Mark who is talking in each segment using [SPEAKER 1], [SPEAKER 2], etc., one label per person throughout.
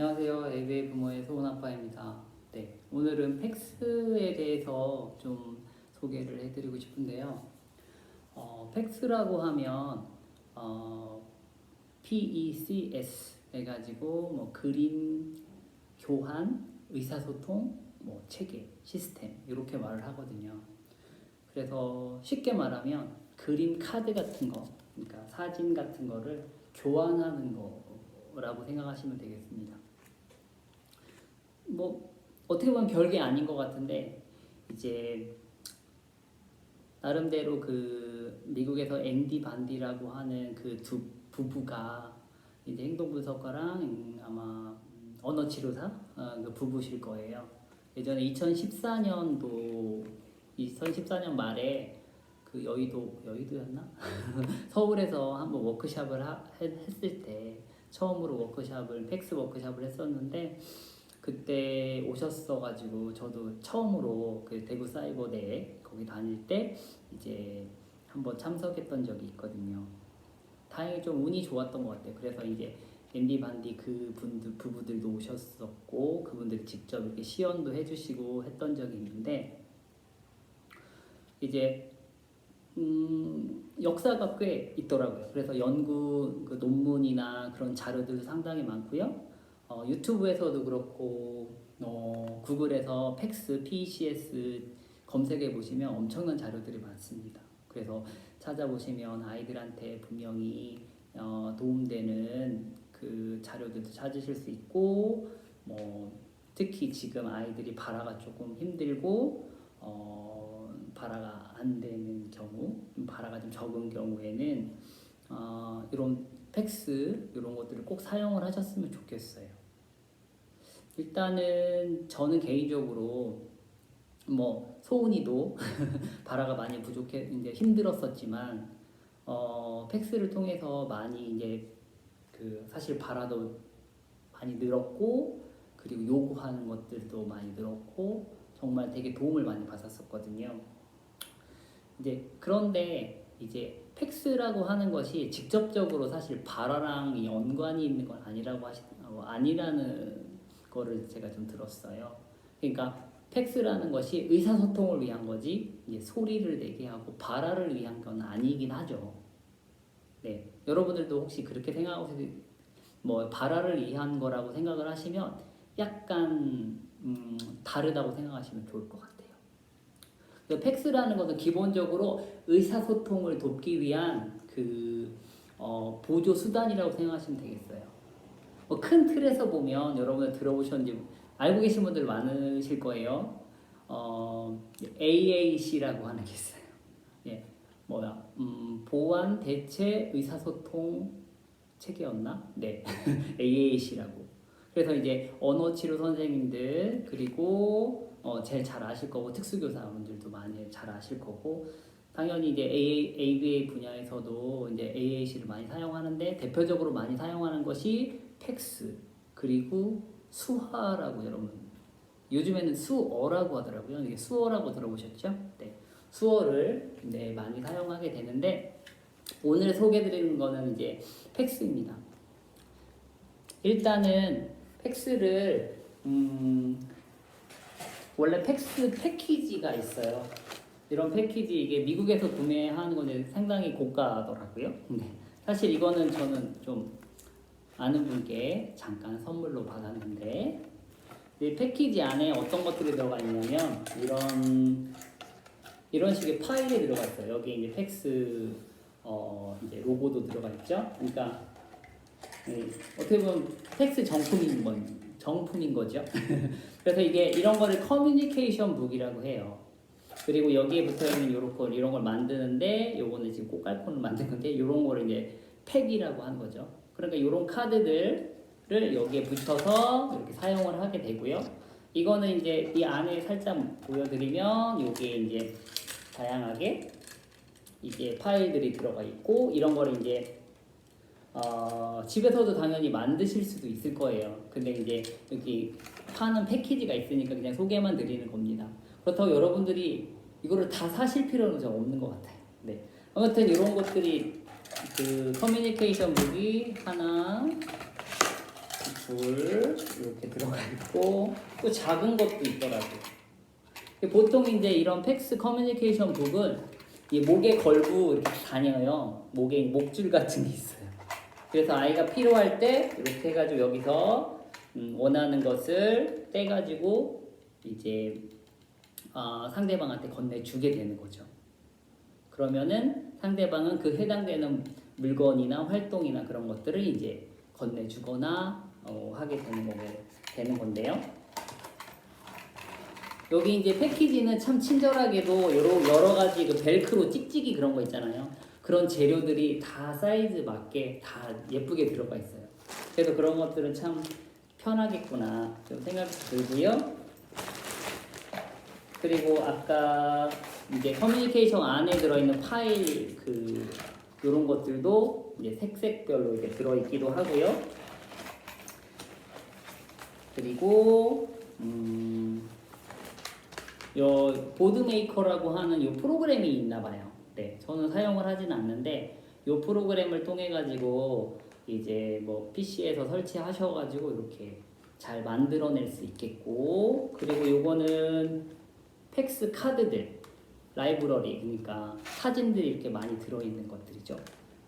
[SPEAKER 1] 안녕하세요. ABA 부모의 소은아빠입니다. 네, 오늘은 팩스에 대해서 좀 소개를 해드리고 싶은데요. 팩스라고 하면 PECS 해가지고 뭐 그림, 교환, 의사소통, 뭐 체계, 시스템 이렇게 말을 하거든요. 그래서 쉽게 말하면 그림 카드 같은 거, 그러니까 사진 같은 거를 교환하는 거라고 생각하시면 되겠습니다. 뭐 어떻게 보면 별게 아닌 것 같은데 이제 나름대로 그 미국에서 앤디 반디라고 하는 그 두 부부가 이제 행동분석가랑 아마 언어치료사 그 부부실 거예요. 예전에 2014년 말에 그 여의도였나? 서울에서 한번 워크샵을 했을 때 처음으로 팩스 워크샵을 했었는데 그때 오셨어가지고 저도 처음으로 그 대구 사이버대에 거기 다닐 때 이제 한번 참석했던 적이 있거든요. 다행히 좀 운이 좋았던 것 같아요. 그래서 이제 앤디 반디 부부들도 오셨었고 그분들이 직접 이렇게 시연도 해주시고 했던 적이 있는데 이제 역사가 꽤 있더라고요. 그래서 연구 그 논문이나 그런 자료들도 상당히 많고요. 유튜브에서도 그렇고 구글에서 팩스, PCS 검색해 보시면 엄청난 자료들이 많습니다. 그래서 찾아보시면 아이들한테 분명히 도움되는 그 자료들도 찾으실 수 있고 특히 지금 아이들이 발화가 조금 힘들고 발화가 안 되는 경우, 발화가 좀 적은 경우에는 이런 팩스 이런 것들을 꼭 사용을 하셨으면 좋겠어요. 일단은 저는 개인적으로 소은이도 발화가 많이 부족해 이제 힘들었었지만 팩스를 통해서 많이 이제 그 사실 발화도 많이 늘었고 그리고 요구하는 것들도 많이 늘었고 정말 되게 도움을 많이 받았었거든요. 이제 그런데 이제 팩스라고 하는 것이 직접적으로 사실 발화랑 연관이 있는 건 아니라는 거를 제가 좀 들었어요. 그러니까 팩스라는 것이 의사소통을 위한 거지 이제 소리를 내게 하고 발화를 위한 건 아니긴 하죠. 네, 여러분들도 혹시 그렇게 생각하고 발화를 위한 거라고 생각을 하시면 약간 다르다고 생각하시면 좋을 것 같아요. 팩스라는 것은 기본적으로 의사소통을 돕기 위한 보조 수단이라고 생각하시면 되겠어요. 큰 틀에서 보면 여러분들 들어보셨는지 알고 계신 분들 많으실 거예요. AAC라고 하는 게 있어요. 예, 보완 대체 의사소통 체계였나? 네, AAC라고. 그래서 이제 언어치료 선생님들 그리고 제일 잘 아실 거고 특수교사분들도 많이 잘 아실 거고 당연히 이제 ABA 분야에서도 이제 AAC를 많이 사용하는데 대표적으로 많이 사용하는 것이 팩스 그리고 수화라고 여러분 요즘에는 수어라고 하더라고요. 이게 수어라고 들어보셨죠? 네, 수어를 많이 사용하게 되는데 오늘 소개드리는 거는 이제 팩스입니다. 일단은 팩스를 원래 팩스 패키지가 있어요. 이런 패키지 이게 미국에서 구매하는 건 상당히 고가더라고요. 사실 이거는 저는 좀 아는 분께 잠깐 선물로 받았는데 이 패키지 안에 어떤 것들이 들어가 있냐면 이런 식의 파일이 들어가 있어요. 여기 이제 팩스 이제 로고도 들어가 있죠. 그러니까 어떻게 보면 팩스 정품인 거죠. 그래서 이게 이런 거를 커뮤니케이션 북이라고 해요. 그리고 여기에 붙어 있는 이런 걸 만드는데 요거는 지금 꽃갈콘을 만든 건데 이런 거를 이제 팩이라고 하는 거죠. 그러니까 이런 카드들을 여기에 붙여서 이렇게 사용을 하게 되고요. 이거는 이제 이 안에 살짝 보여드리면 여기에 이제 다양하게 이게 파일들이 들어가 있고 이런 거를 이제 집에서도 당연히 만드실 수도 있을 거예요. 근데 이제 여기 파는 패키지가 있으니까 그냥 소개만 드리는 겁니다. 그렇다고 여러분들이 이거를 다 사실 필요는 좀 없는 것 같아요. 네. 아무튼 이런 것들이 그 커뮤니케이션 북이 하나 둘 이렇게 들어가 있고 또 작은 것도 있더라고요. 보통 이제 이런 팩스 커뮤니케이션 북은 이 목에 걸고 이렇게 다녀요. 목에 목줄 같은 게 있어요. 그래서 아이가 필요할 때 이렇게 해가지고 여기서 원하는 것을 떼가지고 이제 상대방한테 건네주게 되는 거죠. 그러면은 상대방은 그 해당되는 물건이나 활동이나 그런 것들을 이제 건네주거나 하게 되는 건데요. 여기 이제 패키지는 참 친절하게도 여러 가지 그 벨크로 찍찍이 그런 거 있잖아요. 그런 재료들이 다 사이즈 맞게 다 예쁘게 들어가 있어요. 그래서 그런 것들은 참 편하겠구나 좀 생각이 들고요. 그리고 아까 이제 커뮤니케이션 안에 들어있는 파일 이런 것들도 이제 색별로 이렇게 들어있기도 하고요. 그리고 요 보드메이커라고 하는 요 프로그램이 있나 봐요. 네, 저는 사용을 하진 않는데 요 프로그램을 통해 가지고 이제 뭐 PC에서 설치하셔가지고 이렇게 잘 만들어낼 수 있겠고, 그리고 요거는 팩스 카드들 라이브러리, 그러니까 사진들이 이렇게 많이 들어있는 것들이죠.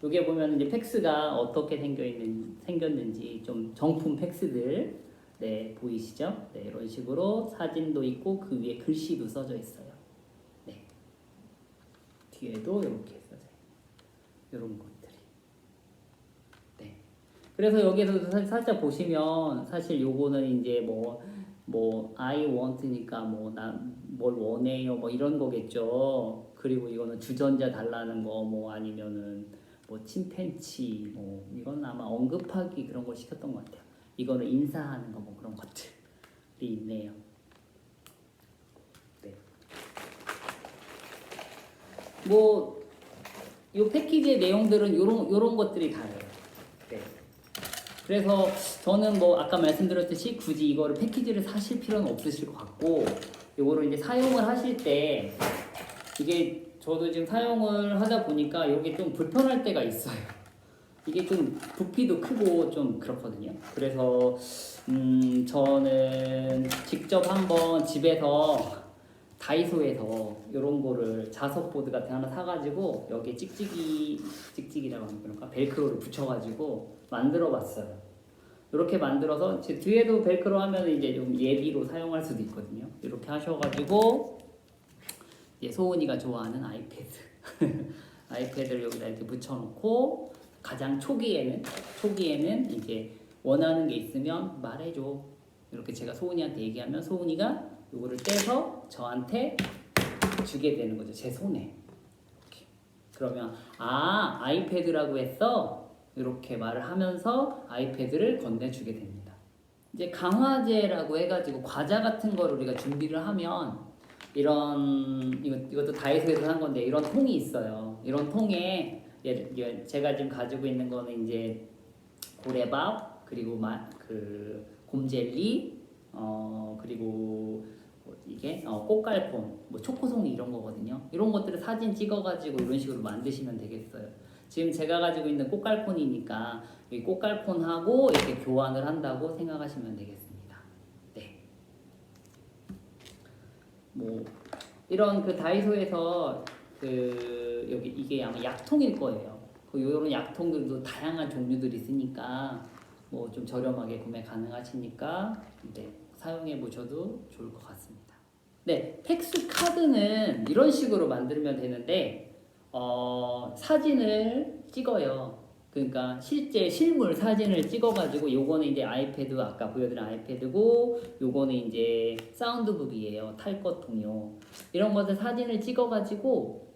[SPEAKER 1] 여기에 보면 이제 팩스가 어떻게 생겼는지 좀 정품 팩스들, 네, 보이시죠? 네, 이런 식으로 사진도 있고 그 위에 글씨도 써져 있어요. 네, 뒤에도 이렇게 써져요. 이런 것들이. 네. 그래서 여기에서 살짝 보시면 사실 요거는 이제 뭐 I want니까 뭘 원해요 뭐 이런 거겠죠. 그리고 이거는 주전자 달라는 거 뭐 아니면은 뭐 침팬치 뭐 이건 아마 언급하기 그런 걸 시켰던 것 같아요. 이거는 인사하는 거 뭐 그런 것들이 있네요. 네. 뭐 이 패키지의 내용들은 요런 것들이 다예요. 네. 그래서 저는 뭐 아까 말씀드렸듯이 굳이 이거를 패키지를 사실 필요는 없으실 것 같고, 이거를 이제 사용을 하실 때 이게 저도 지금 사용을 하다 보니까 이게 좀 불편할 때가 있어요. 이게 좀 부피도 크고 좀 그렇거든요. 그래서 저는 직접 한번 집에서 다이소에서 이런 거를 자석보드 같은 하나 사가지고 여기에 찍찍이라고 하는 건가? 벨크로를 붙여가지고 만들어봤어요. 이렇게 만들어서 제 뒤에도 벨크로 하면 이제 좀 예비로 사용할 수도 있거든요. 이렇게 하셔가지고 이제 소은이가 좋아하는 아이패드 아이패드를 여기다 이렇게 붙여놓고 가장 초기에는 이제 원하는 게 있으면 말해줘. 이렇게 제가 소은이한테 얘기하면 소은이가 이거를 떼서 저한테 주게 되는 거죠. 제 손에. 이렇게. 그러면 아이패드라고 했어? 이렇게 말을 하면서 아이패드를 건네주게 됩니다. 이제 강화제라고 해가지고 과자 같은 거를 우리가 준비를 하면 이것도 다이소에서 산 건데 이런 통이 있어요. 이런 통에 제가 지금 가지고 있는 거는 이제 고래밥, 그리고 곰젤리, 그리고 이게 꽃갈콘, 뭐 초코송이 이런 거거든요. 이런 것들을 사진 찍어가지고 이런 식으로 만드시면 되겠어요. 지금 제가 가지고 있는 꽃갈콘이니까 이 꽃갈콘하고 이렇게 교환을 한다고 생각하시면 되겠습니다. 네. 뭐 이런 다이소에서 여기 이게 아마 약통일 거예요. 이런 약통들도 다양한 종류들이 있으니까 뭐 좀 저렴하게 구매 가능하시니까 네, 사용해 보셔도 좋을 것 같습니다. 네, 팩스 카드는 이런 식으로 만들면 되는데 사진을 찍어요. 그러니까 실물 사진을 찍어가지고 요거는 이제 아이패드 아까 보여드린 아이패드고 요거는 이제 사운드북이에요. 탈 것 동요. 이런 것들 사진을 찍어가지고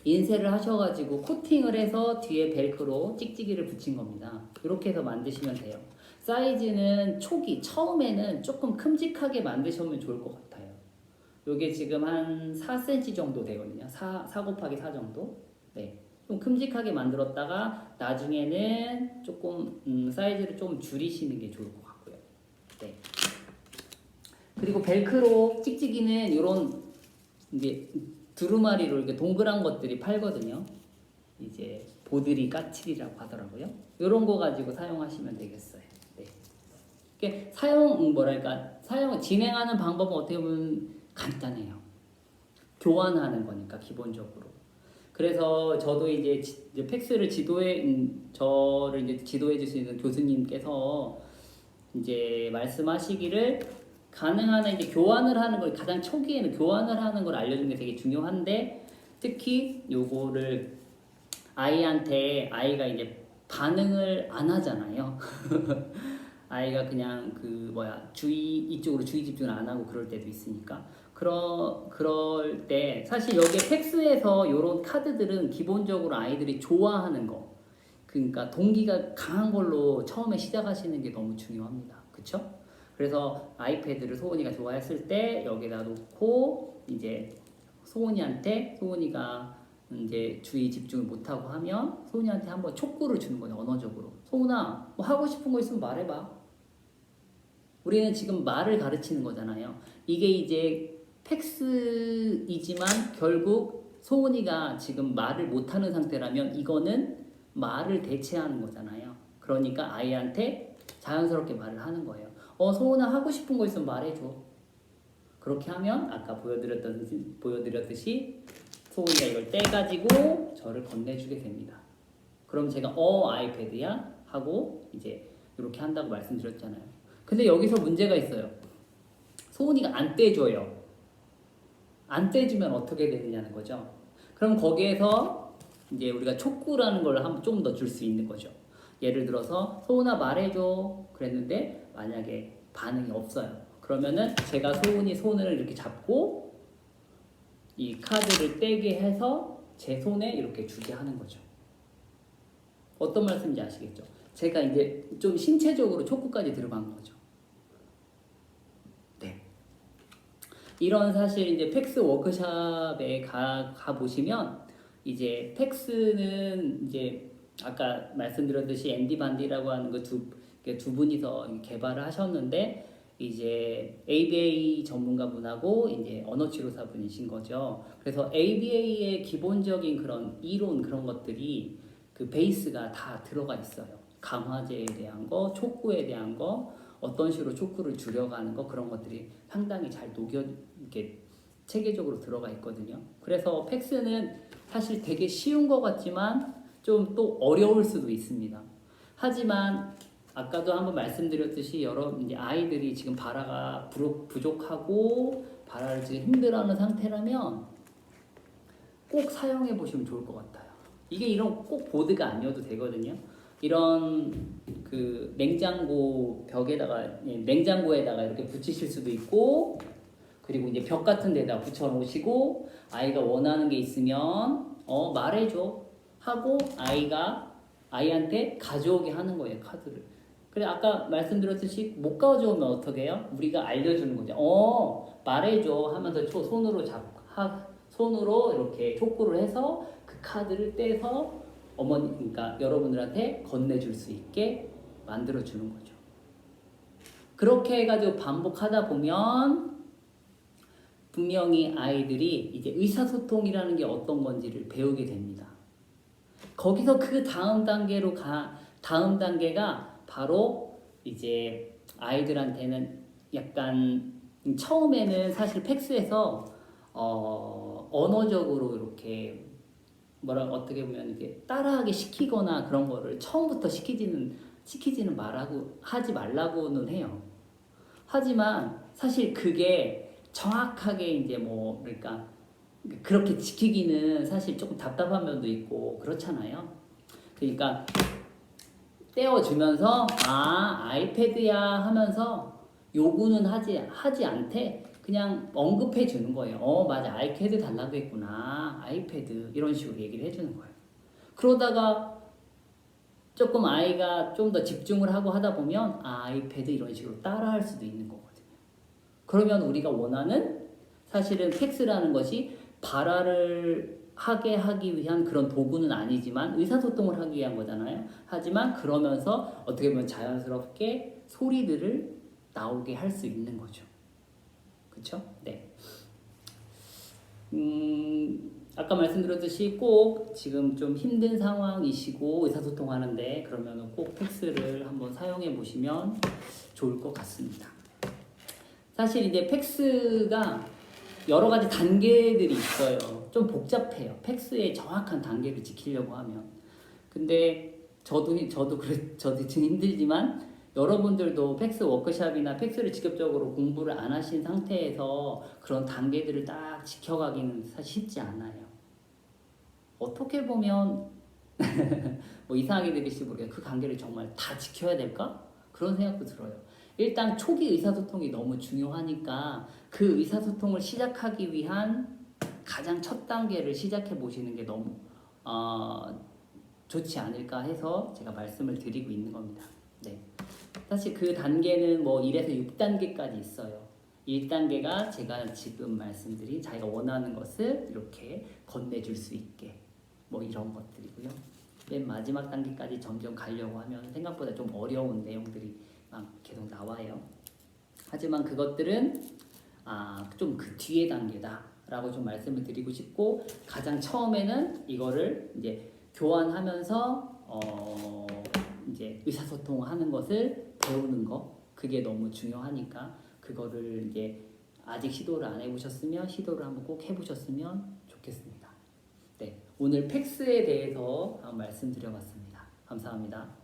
[SPEAKER 1] 인쇄를 하셔가지고 코팅을 해서 뒤에 벨크로 찍찍이를 붙인 겁니다. 이렇게 해서 만드시면 돼요. 사이즈는 처음에는 조금 큼직하게 만드시면 좋을 것 같아요. 요게 지금 한 4cm 정도 되거든요. 4 곱하기 4 정도. 네. 좀 큼직하게 만들었다가 나중에는 조금 사이즈를 좀 줄이시는 게 좋을 것 같고요. 네. 그리고 벨크로 찍찍이는 이런 이제 두루마리로 이렇게 동그란 것들이 팔거든요. 이제 보드리 까칠이라고 하더라고요. 이런 거 가지고 사용하시면 되겠어요. 네. 사용 진행하는 방법은 어떻게 보면 간단해요. 교환하는 거니까 기본적으로. 그래서 저도 이제 팩스를 저를 이제 지도해 주시는 교수님께서 이제 말씀하시기를 가능한 이제 교환을 하는 걸 가장 초기에는 교환을 하는 걸 알려주는 게 되게 중요한데 특히 요거를 아이가 이제 반응을 안 하잖아요. 아이가 그냥 이쪽으로 주의 집중을 안 하고 그럴 때도 있으니까. 그럴 때 사실 여기 팩스에서 이런 카드들은 기본적으로 아이들이 좋아하는 거, 그러니까 동기가 강한 걸로 처음에 시작하시는 게 너무 중요합니다. 그쵸? 그래서 아이패드를 소은이가 좋아했을 때 여기다 놓고 이제 소은이가 이제 주의 집중을 못하고 하면 소은이한테 한번 촉구를 주는 거예요. 언어적으로. 소은아, 뭐 하고 싶은 거 있으면 말해봐. 우리는 지금 말을 가르치는 거잖아요. 이게 이제 팩스이지만 결국 소은이가 지금 말을 못하는 상태라면 이거는 말을 대체하는 거잖아요. 그러니까 아이한테 자연스럽게 말을 하는 거예요. 소은아 하고 싶은 거 있으면 말해줘. 그렇게 하면 아까 보여드렸듯이 소은이가 이걸 떼가지고 저를 건네주게 됩니다. 그럼 제가 아이패드야? 하고 이제 이렇게 한다고 말씀드렸잖아요. 근데 여기서 문제가 있어요. 소은이가 안 떼줘요. 안 떼주면 어떻게 되느냐는 거죠. 그럼 거기에서 이제 우리가 촉구라는 걸 좀 더 줄 수 있는 거죠. 예를 들어서 소은아 말해줘 그랬는데 만약에 반응이 없어요. 그러면은 제가 소은이 손을 이렇게 잡고 이 카드를 떼게 해서 제 손에 이렇게 주게 하는 거죠. 어떤 말씀인지 아시겠죠? 제가 이제 좀 신체적으로 촉구까지 들어간 거죠. 네. 이런 사실 이제 팩스 워크샵에 가 보시면 이제 팩스는 이제 아까 말씀드렸듯이 앤디 반디라고 하는 그 두 분이서 개발을 하셨는데 이제 ABA 전문가분하고 이제 언어치료사 분이신 거죠. 그래서 ABA의 기본적인 그런 이론 그런 것들이 그 베이스가 다 들어가 있어요. 강화제에 대한 거, 촉구에 대한 거, 어떤 식으로 촉구를 줄여가는 거 그런 것들이 상당히 잘 이렇게 체계적으로 들어가 있거든요. 그래서 팩스는 사실 되게 쉬운 것 같지만 좀 또 어려울 수도 있습니다. 하지만 아까도 한번 말씀드렸듯이 이제 아이들이 지금 발화가 부족하고 발화를 지금 힘들어하는 상태라면 꼭 사용해 보시면 좋을 것 같아요. 이게 이런 꼭 보드가 아니어도 되거든요. 이런 그 냉장고에다가 이렇게 붙이실 수도 있고, 그리고 이제 벽 같은 데다 붙여 놓으시고 아이가 원하는 게 있으면 말해줘 하고 아이한테 가져오게 하는 거예요, 카드를. 그래 아까 말씀드렸듯이 못 가져오면 어떻게 해요? 우리가 알려주는 거죠. 말해줘 하면서 손으로 이렇게 촉구를 해서 그 카드를 떼서 그러니까 여러분들한테 건네줄 수 있게 만들어주는 거죠. 그렇게 해가지고 반복하다 보면 분명히 아이들이 이제 의사소통이라는 게 어떤 건지를 배우게 됩니다. 거기서 그 다음 단계가 바로 이제 아이들한테는 약간 처음에는 사실 팩스에서 언어적으로 이렇게 어떻게 보면 이게 따라하게 시키거나 그런 거를 처음부터 시키지는 하지 말라고는 해요. 하지만 사실 그게 정확하게 이제 그러니까 그렇게 지키기는 사실 조금 답답한 면도 있고 그렇잖아요. 그러니까 떼어주면서 아이패드야 하면서 요구는 하지 않되 그냥 언급해 주는 거예요. 맞아, 아이패드 달라고 했구나, 아이패드 이런 식으로 얘기를 해주는 거예요. 그러다가 조금 아이가 좀 더 집중을 하고 하다 보면 아이패드 이런 식으로 따라할 수도 있는 거거든요. 그러면 우리가 원하는 사실은 팩스라는 것이 발화를 하기 위한 그런 도구는 아니지만 의사소통을 하기 위한 거잖아요. 하지만 그러면서 어떻게 보면 자연스럽게 소리들을 나오게 할 수 있는 거죠. 그쵸? 네. 아까 말씀드렸듯이 꼭 지금 좀 힘든 상황이시고 의사소통하는데 그러면 꼭 팩스를 한번 사용해 보시면 좋을 것 같습니다. 사실 이제 팩스가 여러 가지 단계들이 있어요. 좀 복잡해요. 팩스의 정확한 단계를 지키려고 하면. 근데 저도 지금 힘들지만 여러분들도 팩스 워크샵이나 팩스를 직접적으로 공부를 안 하신 상태에서 그런 단계들을 딱 지켜가기는 사실 쉽지 않아요. 어떻게 보면 뭐 이상하게 들릴지 모르겠어요. 그 단계를 정말 다 지켜야 될까? 그런 생각도 들어요. 일단 초기 의사소통이 너무 중요하니까 그 의사소통을 시작하기 위한 가장 첫 단계를 시작해 보시는 게 너무 좋지 않을까 해서 제가 말씀을 드리고 있는 겁니다. 네. 사실 그 단계는 뭐 1에서 6단계까지 있어요. 1단계가 제가 지금 말씀드린 자기가 원하는 것을 이렇게 건네줄 수 있게 뭐 이런 것들이고요. 맨 마지막 단계까지 점점 가려고 하면 생각보다 좀 어려운 내용들이 막 계속 나와요. 하지만 그것들은 좀 그 뒤의 단계다라고 좀 말씀을 드리고 싶고 가장 처음에는 이거를 이제 교환하면서 이제 의사소통하는 것을 배우는 거 그게 너무 중요하니까 그거를 이제 아직 시도를 안 해보셨으면 시도를 한번 꼭 해보셨으면 좋겠습니다. 네, 오늘 팩스에 대해서 말씀드려봤습니다. 감사합니다.